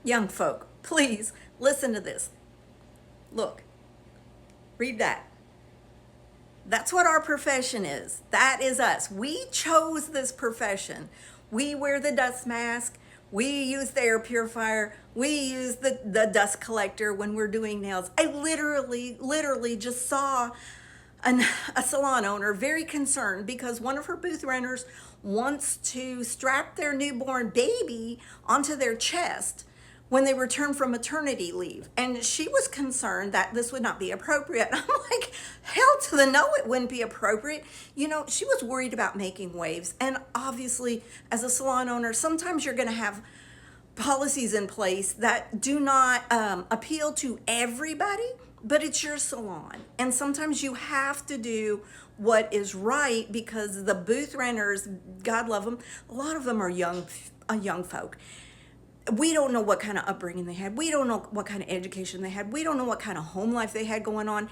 Young folk, please listen to this. Look, read that. That's what our profession is. That is us. We chose this profession. We wear the dust mask. We use the air purifier. We use the dust collector when we're doing nails. I literally just saw a salon owner very concerned because one of her booth renters wants to strap their newborn baby onto their chest when they return from maternity leave. And she was concerned that this would not be appropriate. I'm like, hell to the no, it wouldn't be appropriate. You know, she was worried about making waves. And obviously, as a salon owner, sometimes you're going to have policies in place that do not appeal to everybody, but it's your salon. And sometimes you have to do what is right because the booth renters, God love them, a lot of them are young folk. We don't know what kind of upbringing they had. We don't know what kind of education they had. We don't know what kind of home life they had going on.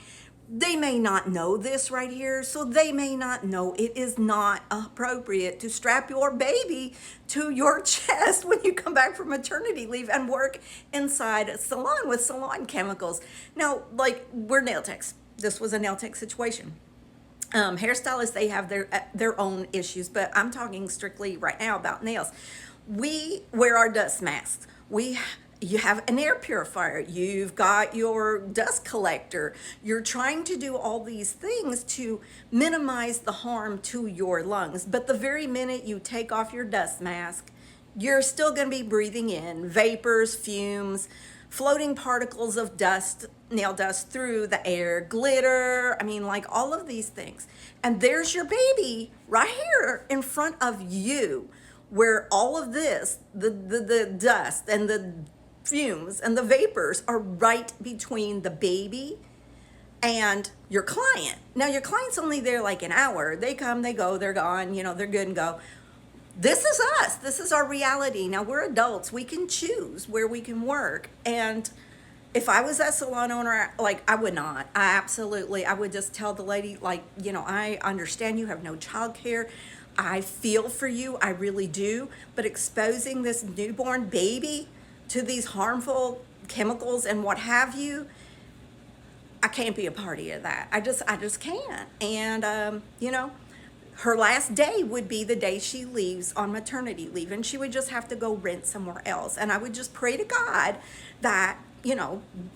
They may not know this right here, so they may not know it is not appropriate to strap your baby to your chest when you come back from maternity leave and work inside a salon with salon chemicals. Now, like, we're nail techs. This was a nail tech situation. Hairstylists, they have their own issues, but I'm talking strictly right now about nails. We wear our dust masks. You have an air purifier. You've got your dust collector. You're trying to do all these things to minimize the harm to your lungs. But the very minute you take off your dust mask, you're still going to be breathing in vapors, fumes, floating particles of dust, nail dust through the air, glitter. I mean, like all of these things. And there's your baby right here in front of you, where all of this, the dust and the fumes and the vapors are right between the baby and your client. Now, your client's only there like an hour. They come, they go, they're gone, they're good and go. This is us. This is our reality. Now, we're adults. We can choose where we can work. And if I was that salon owner, like, I would not. I would just tell the lady, like, I understand you have no child care. I feel for you, I really do. But exposing this newborn baby to these harmful chemicals and what have you, I can't be a party of that. I just can't. And, her last day would be the day she leaves on maternity leave, and she would just have to go rent somewhere else. And I would just pray to God that,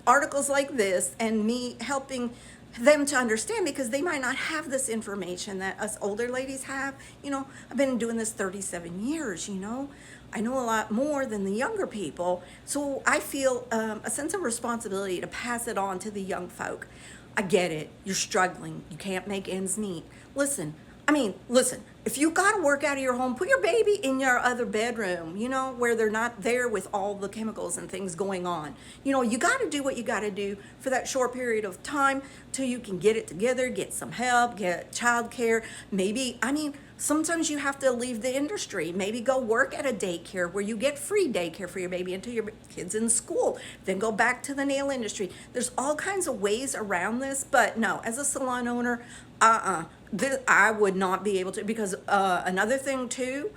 articles like this and me helping them to understand, because they might not have this information that us older ladies have. I've been doing this 37 years, I know a lot more than the younger people. So I feel a sense of responsibility to pass it on to the young folk. I get it. You're struggling. You can't make ends meet. Listen, if you got to work out of your home, put your baby in your other bedroom, where they're not there with all the chemicals and things going on. You got to do what you got to do for that short period of time till you can get it together, get some help, get childcare. Maybe, sometimes you have to leave the industry. Maybe go work at a daycare where you get free daycare for your baby until your kid's in school. Then go back to the nail industry. There's all kinds of ways around this, but no, as a salon owner, I would not be able to, because another thing too,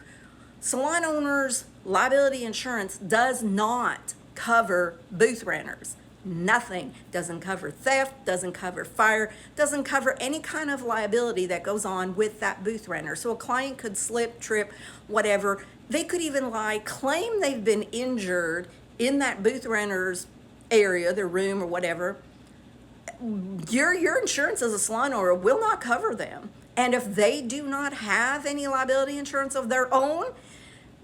salon owners' liability insurance does not cover booth renters. Nothing. Doesn't cover theft, doesn't cover fire, doesn't cover any kind of liability that goes on with that booth renter. So a client could slip, trip, whatever. They could even lie, claim they've been injured in that booth renter's area, their room or whatever. Your insurance as a salon owner will not cover them. And if they do not have any liability insurance of their own,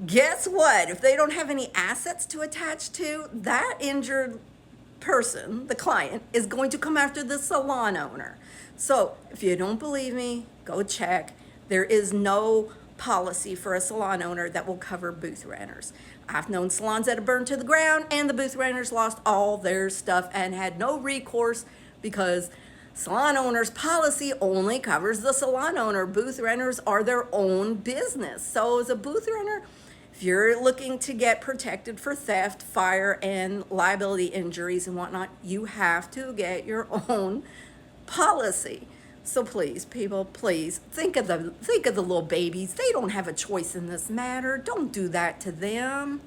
guess what? If they don't have any assets to attach to, that injured person, the client, is going to come after the salon owner. So if you don't believe me, go check. There is no policy for a salon owner that will cover booth renters. I've known salons that have burned to the ground and the booth renters lost all their stuff and had no recourse, because salon owner's policy only covers the salon owner. Booth renters are their own business. So as a booth renter, if you're looking to get protected for theft, fire, and liability injuries and whatnot, you have to get your own policy. So please, people, please think of the little babies. They don't have a choice in this matter. Don't do that to them.